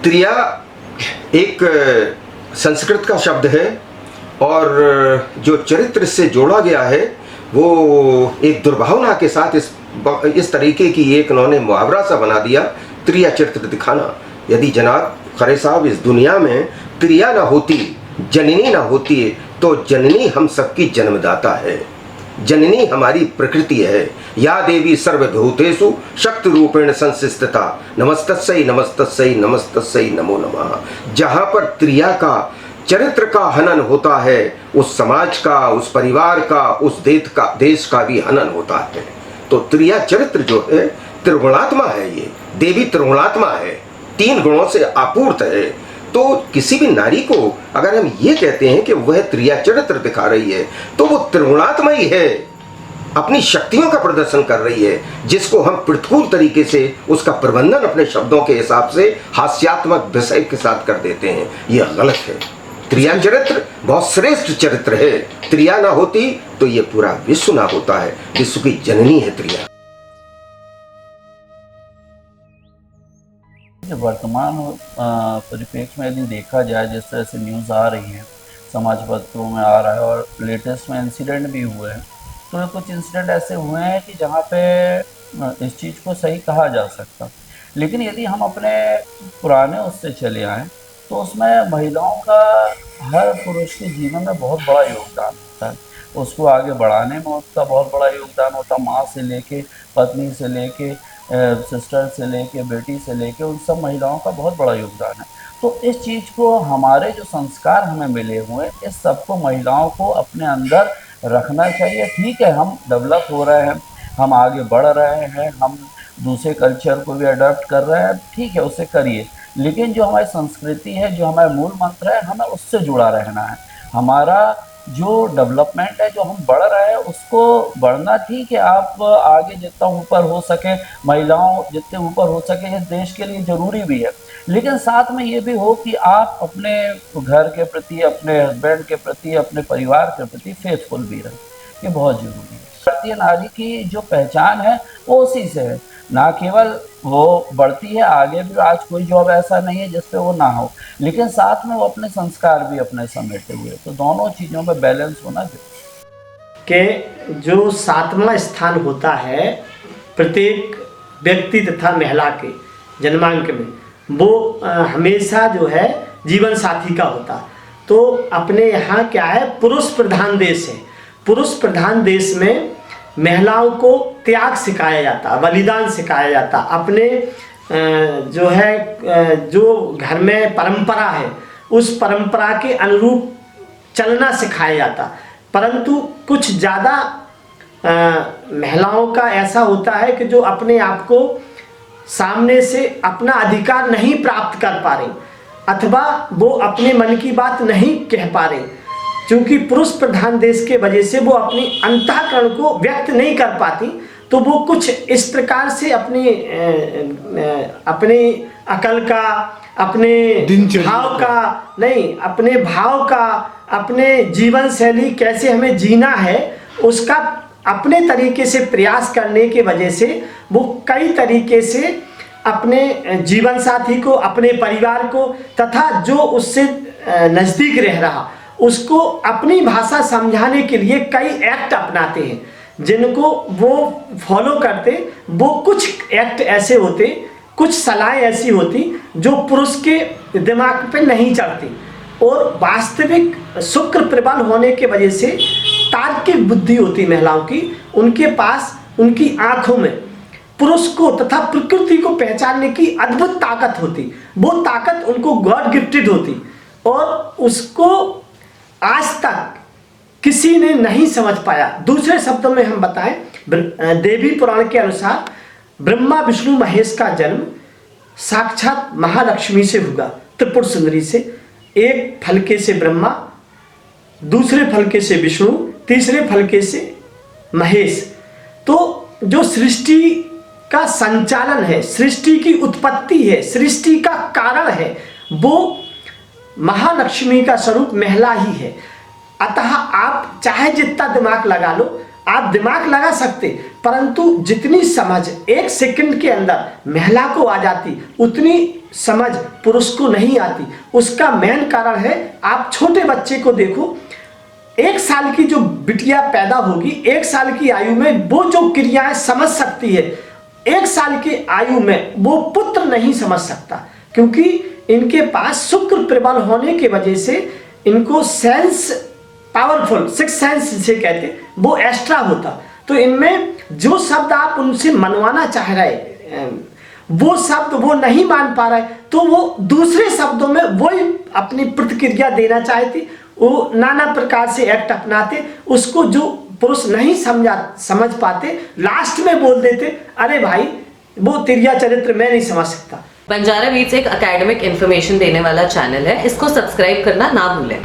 त्रिया एक संस्कृत का शब्द है और जो चरित्र से जोड़ा गया है वो एक दुर्भावना के साथ इस तरीके की एक उन्होंने मुहावरा सा बना दिया, त्रिया चरित्र दिखाना। यदि जनाब खरे साहब इस दुनिया में त्रिया ना होती, जननी ना होती, तो जननी हम सबकी जन्मदाता है, जननी हमारी प्रकृति है। या देवी सर्वभूतेषु शक्ति रूपेण संस्थिता, नमस्तस्यै नमस्तस्यै नमस्तस्यै नमो नमः। जहाँ पर त्रिया का चरित्र का हनन होता है, उस समाज का, उस परिवार का, उस देश का भी हनन होता है। तो त्रिया चरित्र जो है त्रिगुणात्मा है, ये देवी त्रिगुणात्मा है, 3 गुणों से आपूर्त है। तो किसी भी नारी को अगर हम ये कहते हैं कि वह त्रिया चरित्र दिखा रही है, तो वो त्रिगुणात्मा ही है, अपनी शक्तियों का प्रदर्शन कर रही है, जिसको हम प्रतिकूल तरीके से उसका प्रबंधन अपने शब्दों के हिसाब से हास्यात्मक विषय के साथ कर देते हैं। यह गलत है। त्रिया चरित्र बहुत श्रेष्ठ चरित्र है। त्रिया ना होती तो ये पूरा विश्व ना होता है। विश्व की जननी है त्रिया। वर्तमान परिप्रेक्ष्य में यदि देखा जाए, जिस तरह से न्यूज़ आ रही है, समाज पत्रों में आ रहा है और लेटेस्ट में इंसिडेंट भी हुए हैं, तो कुछ इंसिडेंट ऐसे हुए हैं कि जहाँ पे इस चीज़ को सही कहा जा सकता। लेकिन यदि हम अपने पुराने उससे चले आएँ तो उसमें महिलाओं का हर पुरुष के जीवन में बहुत बड़ा योगदान होता है। उसको आगे बढ़ाने में उसका बहुत बड़ा योगदान होता है। माँ से लेके, पत्नी से लेके, सिस्टर से लेके, बेटी से लेके, उन सब महिलाओं का बहुत बड़ा योगदान है। तो इस चीज़ को, हमारे जो संस्कार हमें मिले हुए, इस सबको महिलाओं को अपने अंदर रखना चाहिए। ठीक है, हम डेवलप हो रहे हैं, हम आगे बढ़ रहे हैं, हम दूसरे कल्चर को भी अडॉप्ट कर रहे हैं, ठीक है, उसे करिए। लेकिन जो हमारी संस्कृति है, जो हमारा मूल मंत्र है, हमें उससे जुड़ा रहना है। हमारा जो डेवलपमेंट है, जो हम बढ़ रहे हैं, उसको बढ़ना, ठीक है, आप आगे जितना ऊपर हो सके, महिलाओं जितने ऊपर हो सके, ये देश के लिए ज़रूरी भी है। लेकिन साथ में ये भी हो कि आप अपने घर के प्रति, अपने हस्बैंड के प्रति, अपने परिवार के प्रति फेथफुल भी रहें। ये बहुत ज़रूरी है। भारतीय नारी की जो पहचान है वो उसी से है। ना केवल वो बढ़ती है आगे भी, आज कोई जॉब ऐसा नहीं है जिस पे वो ना हो, लेकिन साथ में वो अपने संस्कार भी अपने समेटे हुए। तो दोनों चीज़ों में बैलेंस होना जरूरी कि जो 7वां स्थान होता है प्रत्येक व्यक्ति तथा महिला के जन्मांक में, वो हमेशा जो है जीवन साथी का होता। तो अपने यहाँ क्या है, पुरुष प्रधान देश है। पुरुष प्रधान देश में महिलाओं को त्याग सिखाया जाता, बलिदान सिखाया जाता, अपने जो है जो घर में परंपरा है उस परंपरा के अनुरूप चलना सिखाया जाता। परंतु कुछ ज़्यादा महिलाओं का ऐसा होता है कि जो अपने आप को सामने से अपना अधिकार नहीं प्राप्त कर पा रही, अथवा वो अपने मन की बात नहीं कह पा रही, क्योंकि पुरुष प्रधान देश के वजह से वो अपनी अंतःकरण को व्यक्त नहीं कर पाती। तो वो कुछ इस प्रकार से अपने अकल का, अपने भाव का नहीं, अपने भाव का, अपने जीवन शैली कैसे हमें जीना है, उसका अपने तरीके से प्रयास करने के वजह से वो कई तरीके से अपने जीवन साथी को, अपने परिवार को, तथा जो उससे नज़दीक रह रहा उसको अपनी भाषा समझाने के लिए कई एक्ट अपनाते हैं, जिनको वो फॉलो करते। वो कुछ एक्ट ऐसे होते, कुछ सलाहें ऐसी होती जो पुरुष के दिमाग पे नहीं चढ़ती, और वास्तविक शुक्र प्रबल होने के वजह से तार्किक बुद्धि होती महिलाओं की। उनके पास, उनकी आंखों में पुरुष को तथा प्रकृति को पहचानने की अद्भुत ताकत होती। वो ताकत उनको गॉड गिफ्टेड होती, और उसको आज तक किसी ने नहीं समझ पाया। दूसरे शब्दों में हम बताएं, देवी पुराण के अनुसार ब्रह्मा विष्णु महेश का जन्म साक्षात महालक्ष्मी से हुआ, त्रिपुर सुंदरी से। एक फलके से ब्रह्मा, दूसरे फलके से विष्णु, तीसरे फलके से महेश। तो जो सृष्टि का संचालन है, सृष्टि की उत्पत्ति है, सृष्टि का कारण है, वो महालक्ष्मी का स्वरूप महिला ही है। अतः आप चाहे जितना दिमाग लगा लो, आप दिमाग लगा सकते, परंतु जितनी समझ एक सेकंड के अंदर महिला को आ जाती, उतनी समझ पुरुष को नहीं आती। उसका मेन कारण है, आप छोटे बच्चे को देखो, 1 साल की जो बिटिया पैदा होगी, 1 साल की आयु में वो जो क्रियाएं समझ सकती है, 1 साल की आयु में वो पुत्र नहीं समझ सकता, क्योंकि इनके पास शुक्र प्रबल होने की वजह से इनको सेंस पावरफुल, 6 सेंस जिसे कहते हैं, वो एक्स्ट्रा होता। तो इनमें जो शब्द आप उनसे मनवाना चाह रहे, वो शब्द वो नहीं मान पा रहे, तो वो दूसरे शब्दों में वही अपनी प्रतिक्रिया देना चाहती, वो नाना प्रकार से एक्ट अपनाते, उसको जो पुरुष नहीं समझ पाते, लास्ट में बोल देते, अरे भाई वो तिरिया चरित्र मैं नहीं समझ सकता। बंजारा बीट्स एक एकेडमिक इन्फॉर्मेशन देने वाला चैनल है, इसको सब्सक्राइब करना ना भूलें।